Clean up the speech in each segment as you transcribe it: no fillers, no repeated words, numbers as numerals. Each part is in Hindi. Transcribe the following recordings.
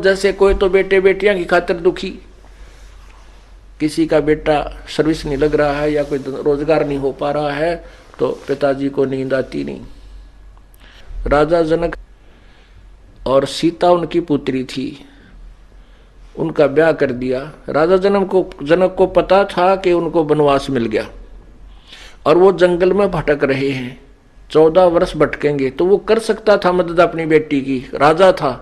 जैसे कोई तो बेटे बेटियां की खातिर दुखी, किसी का बेटा सर्विस नहीं लग रहा है या कोई रोजगार नहीं हो पा रहा है तो पिताजी को नींद आती नहीं। राजा जनक और सीता उनकी पुत्री थी, उनका ब्याह कर दिया। राजा जनक को पता था कि उनको वनवास मिल गया और वो जंगल में भटक रहे हैं, 14 वर्ष भटकेंगे, तो वो कर सकता था मदद अपनी बेटी की। राजा था,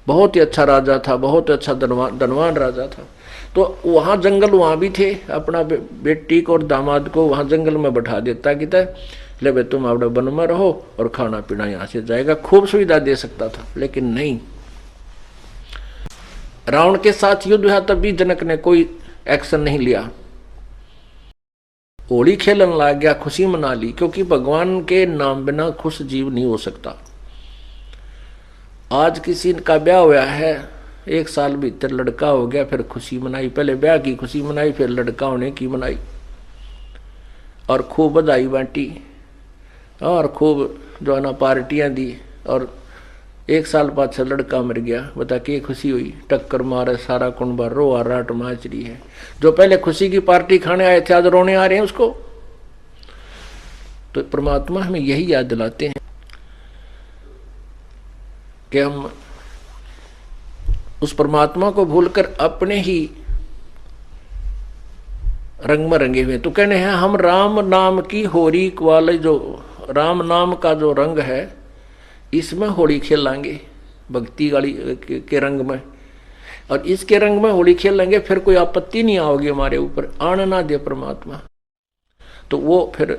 बहुत ही अच्छा राजा था, बहुत अच्छा धनवान राजा था। तो वहाँ जंगल वहाँ भी थे, अपना बेटी को और दामाद को वहाँ जंगल में बैठा देता कि ले भाई तुम अपने वन में रहो और खाना पीना यहाँ से जाएगा, खूब सुविधा दे सकता था। लेकिन नहीं, रावण के साथ युद्ध हुआ तब भी जनक ने कोई एक्शन नहीं लिया, होली खेलन लग गया, खुशी मना ली, क्योंकि भगवान के नाम बिना खुश जीव नहीं हो सकता। आज किसी का ब्याह हुआ है, 1 साल भीतर लड़का हो गया, फिर खुशी मनाई, पहले ब्याह की खुशी मनाई, फिर लड़का होने की मनाई और खूब बधाई बांटी और खूब जो है ना पार्टियां दी। और 1 साल बाद से लड़का मर गया, बता के खुशी हुई, टक्कर मारे सारा कुंबा, रो राट माच रही है। जो पहले खुशी की पार्टी खाने आए थे आज रोने आ रहे हैं उसको। तो परमात्मा हमें यही याद दिलाते हैं कि हम उस परमात्मा को भूलकर अपने ही रंग में रंगे हुए। तो कहने हैं हम राम नाम की होली वाले, जो राम नाम का जो रंग है इसमें होली खेलेंगे, भक्ति वाली के रंग में, और इसके रंग में होली खेलेंगे, फिर कोई आपत्ति नहीं आओगी हमारे ऊपर, आने ना दे परमात्मा। तो वो फिर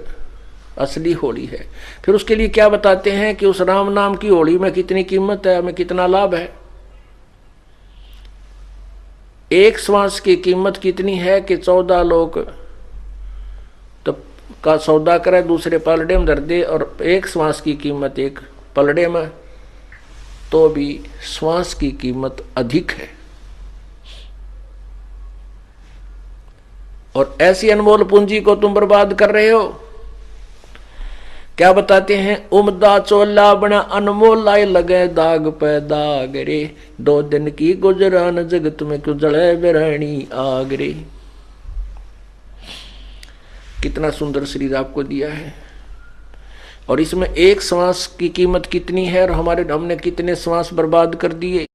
असली होली है। फिर उसके लिए क्या बताते हैं कि उस राम नाम की होली में कितनी कीमत है, हमें कितना लाभ है। एक श्वास की कीमत कितनी है कि 14 लोग तो का सौदा करे, दूसरे पलड़े में धर दे, और एक श्वास की कीमत एक पलड़े में, तो भी श्वास की कीमत अधिक है। और ऐसी अनमोल पूंजी को तुम बर्बाद कर रहे हो। क्या बताते हैं, उमदा चोला बना अनमोल आए लगे दाग पे दाग रे, 2 दिन की गुजरान जगत में क्यों जले बिरानी आग रे। कितना सुंदर शरीर आपको दिया है और इसमें एक श्वास की कीमत कितनी है, और हमने कितने श्वास बर्बाद कर दिए।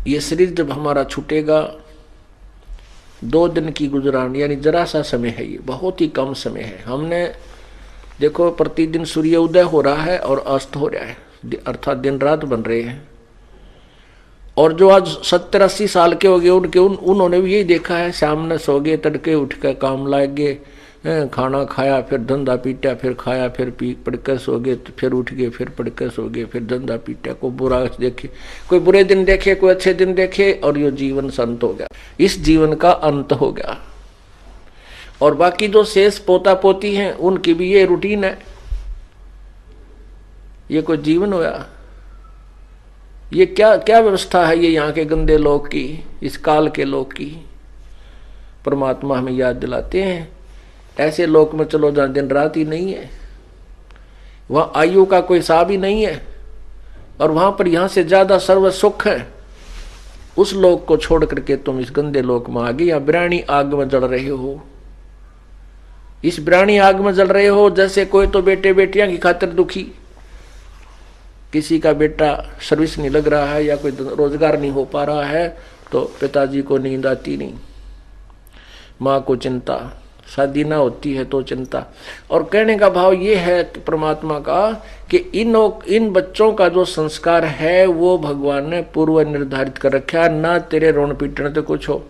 ये शरीर जब हमारा छूटेगा, 2 दिन की गुजरान, यानी जरा सा समय है, ये बहुत ही कम समय है। हमने देखो प्रतिदिन सूर्य उदय हो रहा है और अस्त हो रहा है, अर्थात दिन रात बन रहे हैं। और जो आज 70-80 साल के हो गए उन्होंने भी यही देखा है, शाम ने सो गए, तड़के उठ कर काम लाग गए, खाना खाया, फिर धंधा पीटा, फिर खाया, फिर पी पढ़कर सो गए, फिर उठ गए, फिर पढ़कर सो गए, फिर धंधा पीटा। कोई बुरा देखे, कोई बुरे दिन देखे, कोई अच्छे दिन देखे, और ये जीवन संत हो गया, इस जीवन का अंत हो गया। और बाकी जो शेष पोता पोती हैं उनकी भी ये रूटीन है। ये कोई जीवन होया? ये क्या क्या व्यवस्था है ये यहाँ के गंदे लोग की, इस काल के लोग की। परमात्मा हमें याद दिलाते हैं, ऐसे लोक में चलो जहाँ दिन रात ही नहीं है, वहाँ आयु का कोई हिसाब ही नहीं है, और वहाँ पर यहाँ से ज्यादा सर्व सुख है। उस लोक को छोड़ करके तुम इस गंदे लोक में आ गए, या बिरानी आग में जल रहे हो। इस बिरानी आग में जल रहे हो जैसे कोई तो बेटे बेटियां की खातिर दुखी, किसी का बेटा सर्विस नहीं लग रहा है या कोई रोजगार नहीं हो पा रहा है तो पिताजी को नींद आती नहीं, माँ को चिंता, शादी ना होती है तो चिंता। और कहने का भाव ये है परमात्मा का कि इन बच्चों का जो संस्कार है वो भगवान ने पूर्व निर्धारित कर रखा है। ना तेरे रोन पीटने तो कुछ हो,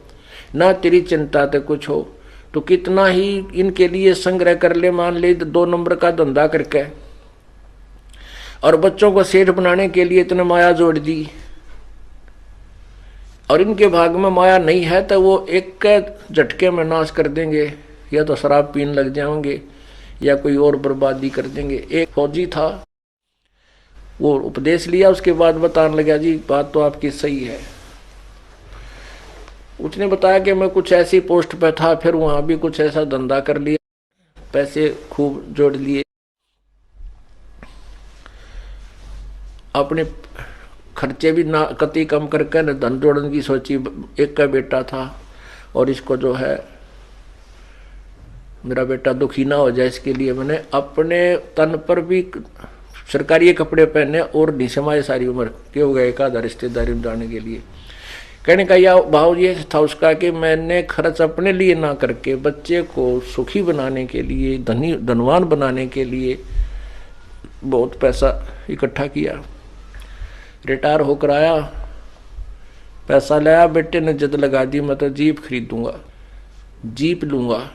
ना तेरी चिंता तो कुछ हो, तो कितना ही इनके लिए संग्रह कर ले, मान ले 2 नंबर का धंधा करके, और बच्चों को सेठ बनाने के लिए इतने माया जोड़ दी, और इनके भाग में माया नहीं है तो वो एक झटके में नाश कर देंगे, या तो शराब पीने लग जाएंगे या कोई और बर्बादी कर देंगे। एक फौजी था, वो उपदेश लिया, उसके बाद बताने लगा जी बात तो आपकी सही है। उसने बताया कि मैं कुछ ऐसी पोस्ट पे था, फिर वहां भी कुछ ऐसा धंधा कर लिया, पैसे खूब जोड़ लिए, अपने खर्चे भी ना कति कम करके न धन जोड़ने की सोची। एक का बेटा था और इसको जो है मेरा बेटा दुखी ना हो जाए इसके लिए मैंने अपने तन पर भी सरकारी कपड़े पहने और निशमाए सारी उम्र के हो गए एक आधा रिश्तेदारी में जाने के लिए। कहने का यह भाव ये था उसका कि मैंने खर्च अपने लिए ना करके बच्चे को सुखी बनाने के लिए, धनवान बनाने के लिए बहुत पैसा इकट्ठा किया। रिटायर होकर आया, पैसा लाया, बेटे ने जिद लगा दी मैं तो जीप खरीदूंगा, जीप लूंगा।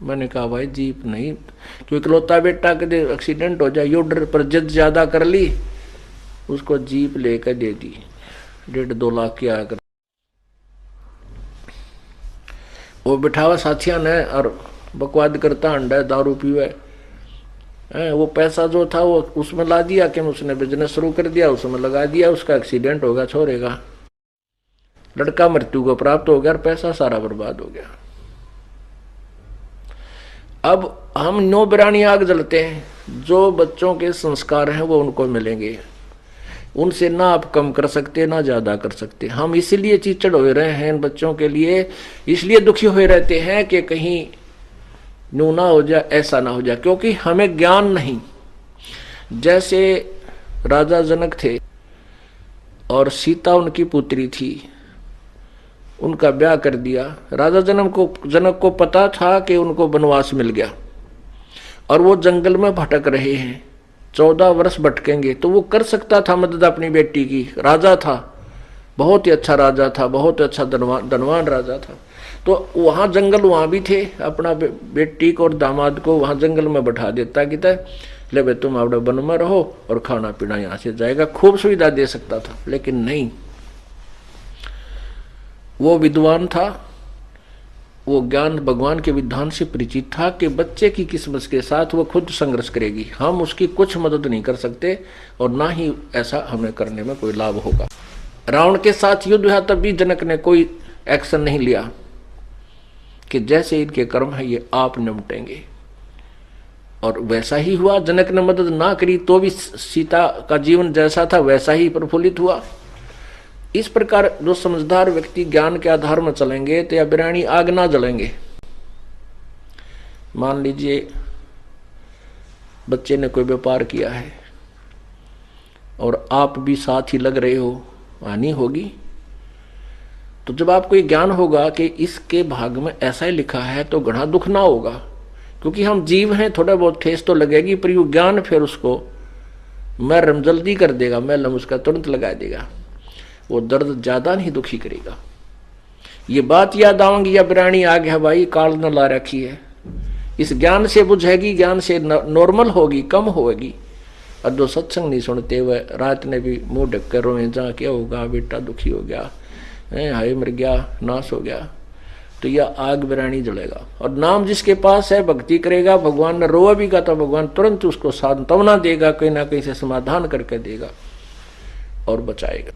मैंने कहा भाई जीप नहीं, क्योंकि इकलौता बेटा कदे एक्सीडेंट हो जाए, योडर पर जिद ज्यादा कर ली, उसको जीप लेकर दे दी। 1.5-2 लाख की आया कर। वो बिठावा साथिया ने और बकवाद करता, अंडा दारू पीवे। वो पैसा जो था वो उसमें ला दिया कि उसने बिजनेस शुरू कर दिया, उसमें लगा दिया, उसका एक्सीडेंट होगा छोरे का, लड़का मृत्यु को प्राप्त हो गया और पैसा सारा बर्बाद हो गया। अब हम 9 बिरानी आग जलते हैं, जो बच्चों के संस्कार हैं वो उनको मिलेंगे, उनसे ना आप कम कर सकते ना ज्यादा कर सकते। हम इसीलिए चिचड़ हो रहे हैं इन बच्चों के लिए, इसलिए दुखी हुए रहते हैं कि कहीं न्यू ना हो जाए, ऐसा ना हो जाए, क्योंकि हमें ज्ञान नहीं। जैसे राजा जनक थे और सीता उनकी पुत्री थी, उनका ब्याह कर दिया। राजा जनक को पता था कि उनको वनवास मिल गया और वो जंगल में भटक रहे हैं, 14 वर्ष भटकेंगे, तो वो कर सकता था मदद अपनी बेटी की। राजा था, बहुत ही अच्छा राजा था, बहुत अच्छा धनवान राजा था। तो वहां जंगल वहां भी थे, अपना बेटी को और दामाद को वहां जंगल में बैठा देता कि ले भाई तुम अपने वन में रहो और खाना पीना यहां से जाएगा, खूब सुविधा दे सकता था। लेकिन नहीं, वो विद्वान था, वो ज्ञान भगवान के विधान से परिचित था कि बच्चे की किस्मत के साथ वो खुद संघर्ष करेगी, हम उसकी कुछ मदद नहीं कर सकते और ना ही ऐसा हमें करने में कोई लाभ होगा। रावण के साथ युद्ध हुआ तब भी जनक ने कोई एक्शन नहीं लिया कि जैसे इनके कर्म है ये आप निपटेंगे, और वैसा ही हुआ। जनक ने मदद ना करी तो भी सीता का जीवन जैसा था वैसा ही प्रफुल्लित हुआ। इस प्रकार जो समझदार व्यक्ति ज्ञान के आधार में चलेंगे तो या बिरानी आग ना जलेंगे। मान लीजिए बच्चे ने कोई व्यापार किया है और आप भी साथ ही लग रहे हो, हानि होगी। तो जब आपको ये ज्ञान होगा कि इसके भाग में ऐसा ही लिखा है तो घना दुख ना होगा, क्योंकि हम जीव हैं, थोड़ा बहुत ठेस तो लगेगी, पर यू ज्ञान फिर उसको मरहम जल्दी कर देगा, मलहम उसका तुरंत लगा देगा, वो दर्द ज्यादा नहीं दुखी करेगा। ये बात याद आऊंगी या बिरानी आ गया भाई काल न ला रखी है, इस ज्ञान से बुझेगी, ज्ञान से नॉर्मल होगी, कम होगी। और जो सत्संग नहीं सुनते हुए रात ने भी मुंह ढक कर रोए, जा क्या होगा बेटा दुखी हो गया, हाय मर गया, नाश हो गया, तो यह आग बिरानी जलेगा। और नाम जिसके पास है भक्ति करेगा, भगवान ने रोआ भी का तो भगवान तुरंत उसको सांत्वना देगा, कहीं ना कहीं से समाधान करके देगा और बचाएगा।